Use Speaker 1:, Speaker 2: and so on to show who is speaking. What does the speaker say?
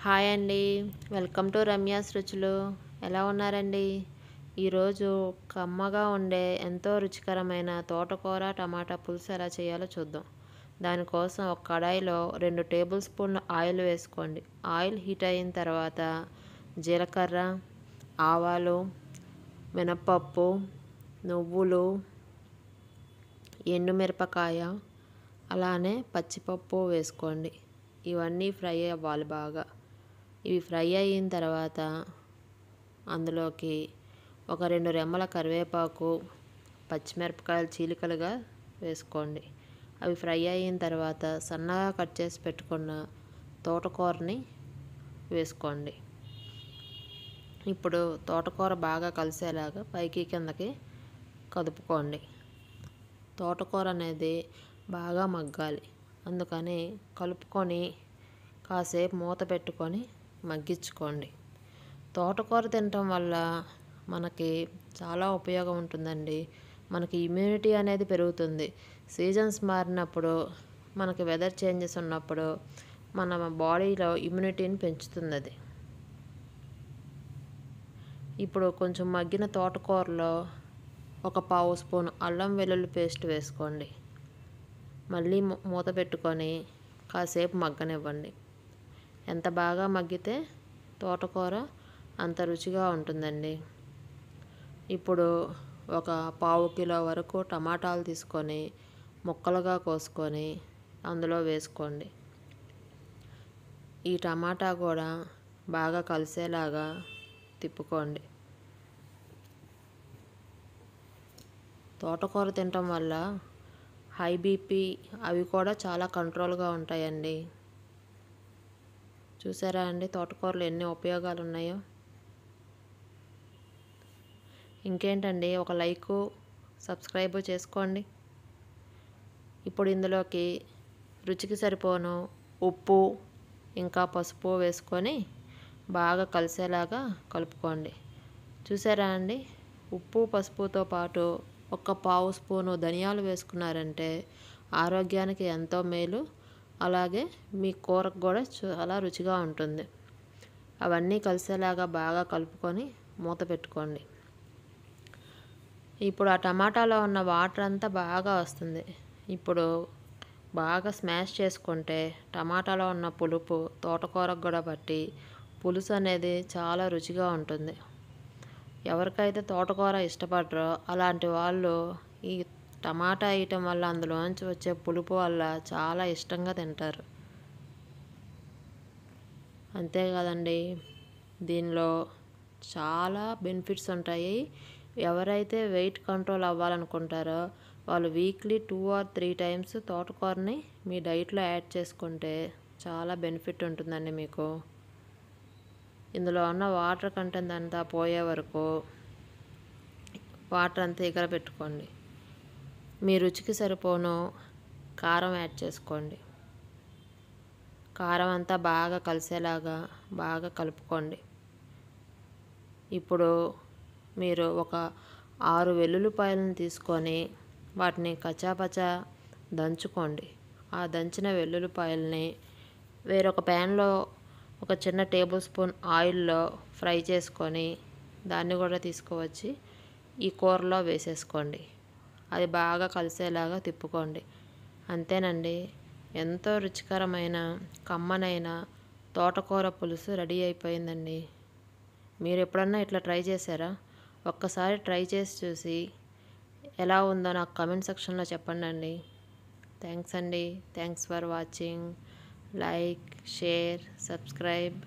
Speaker 1: Hi అండి. Welcome to Ramya's రుచులు. ఎలా ఉన్నారండి? ఈరోజు కమ్మగా ఉండే ఎంతో రుచికరమైన తోటకూర టమాటా పులుసు ఎలా చేయాలో చూద్దాం. దానికోసం ఒక కడాయిలో 2 టేబుల్ స్పూన్ల ఆయిల్ వేసుకోండి. ఆయిల్ హీట్ అయిన తర్వాత జీలకర్ర, ఆవాలు, మినపప్పు, నువ్వులు, ఎండుమిరపకాయ, అలానే పచ్చిపప్పు వేసుకోండి. ఇవన్నీ ఫ్రై అవ్వాలి బాగా. ఇవి ఫ్రై అయిన తర్వాత అందులోకి ఒక 2 రెమ్మల కరివేపాకు, పచ్చిమిరపకాయలు చీలికలుగా వేసుకోండి. అవి ఫ్రై అయిన తర్వాత సన్నగా కట్ చేసి పెట్టుకున్న తోటకూరని వేసుకోండి. ఇప్పుడు తోటకూర బాగా కలిసేలాగా పైకి కిందకి కదుపుకోండి. తోటకూర అనేది బాగా మగ్గాలి, అందుకని కలుపుకొని కాసేపు మూత పెట్టుకొని మగ్గించుకోండి. తోటకూర తినటం వల్ల మనకి చాలా ఉపయోగం ఉంటుందండి. మనకి ఇమ్యూనిటీ అనేది పెరుగుతుంది. సీజన్స్ మారినప్పుడు, మనకి వెదర్ చేంజెస్ ఉన్నప్పుడు మన బాడీలో ఇమ్యూనిటీని పెంచుతుంది అది. ఇప్పుడు కొంచెం మగ్గిన తోటకూరలో ఒక పావు స్పూన్ అల్లం వెల్లుల్లి పేస్ట్ వేసుకోండి. మళ్ళీ మూత పెట్టుకొని కాసేపు మగ్గనివ్వండి. ఎంత బాగా మగ్గితే తోటకూర అంత రుచిగా ఉంటుందండి. ఇప్పుడు ఒక పావు కిలో వరకు టమాటాలు తీసుకొని ముక్కలుగా కోసుకొని అందులో వేసుకోండి. ఈ టమాటా కూడా బాగా కలిసేలాగా తిప్పుకోండి. తోటకూర తినటం వల్ల హై బీపీ అవి కూడా చాలా కంట్రోల్గా ఉంటాయండి. చూసారా అండి తోటకూరలో ఎన్ని ఉపయోగాలు ఉన్నాయో. ఇంకేంటండి, ఒక లైకు, సబ్స్క్రైబ్ చేసుకోండి. ఇప్పుడు ఇందులోకి రుచికి సరిపోను ఉప్పు ఇంకా పసుపు వేసుకొని బాగా కలిసేలాగా కలుపుకోండి. చూసారా అండి, ఉప్పు పసుపుతో పాటు ఒక పావు స్పూను ధనియాలు వేసుకున్నారంటే ఆరోగ్యానికి ఎంతో మేలు. అలాగే మీ కూరకు కూడా చాలా రుచిగా ఉంటుంది. అవన్నీ కలిసేలాగా బాగా కలుపుకొని మూత పెట్టుకోండి. ఇప్పుడు ఆ టమాటాలో ఉన్న వాటర్ అంతా బాగా వస్తుంది. ఇప్పుడు బాగా స్మాష్ చేసుకుంటే టమాటాలో ఉన్న పులుపు తోటకూరకు కూడా పట్టి పులుసు అనేది చాలా రుచిగా ఉంటుంది. ఎవరికైతే తోటకూర ఇష్టపడరో అలాంటి వాళ్ళు ఈ టమాటా వేయటం వల్ల అందులోంచి వచ్చే పులుపు వల్ల చాలా ఇష్టంగా తింటారు. అంతే కదండి, దీనిలో చాలా బెనిఫిట్స్ ఉంటాయి. ఎవరైతే వెయిట్ కంట్రోల్ అవ్వాలనుకుంటారో వాళ్ళు వీక్లీ 2 or 3 times తోటకూరని మీ డైట్లో యాడ్ చేసుకుంటే చాలా బెనిఫిట్ ఉంటుందండి మీకు. ఇందులో ఉన్న వాటర్ కంటెంట్ అంతా పోయే వరకు వాటర్ అంతా ఎగర పెట్టుకోండి. మీ రుచికి సరిపోను కారం యాడ్ చేసుకోండి. కారం అంతా బాగా కలిసేలాగా బాగా కలుపుకోండి. ఇప్పుడు మీరు ఒక 6 వెల్లుల్లిపాయలను తీసుకొని వాటిని కచ్చాపచ్చా దంచుకోండి. ఆ దంచిన వెల్లుల్లిపాయలని వేరొక ప్యాన్లో ఒక చిన్న టేబుల్ స్పూన్ ఆయిల్లో ఫ్రై చేసుకొని దాన్ని కూడా తీసుకువచ్చి ఈ కూరలో వేసేసుకోండి. అది బాగా కలిసేలాగా తిప్పుకోండి. అంతేనండి, ఎంతో రుచికరమైన కమ్మనైన తోటకూర పులుసు రెడీ అయిపోయిందండి. మీరు ఎప్పుడన్నా ఇట్లా ట్రై చేశారా? ఒక్కసారి ట్రై చేసి చూసి ఎలా ఉందో నాకు కామెంట్ సెక్షన్లో చెప్పండి. థ్యాంక్స్ అండి. Thanks for watching. Like, share, subscribe.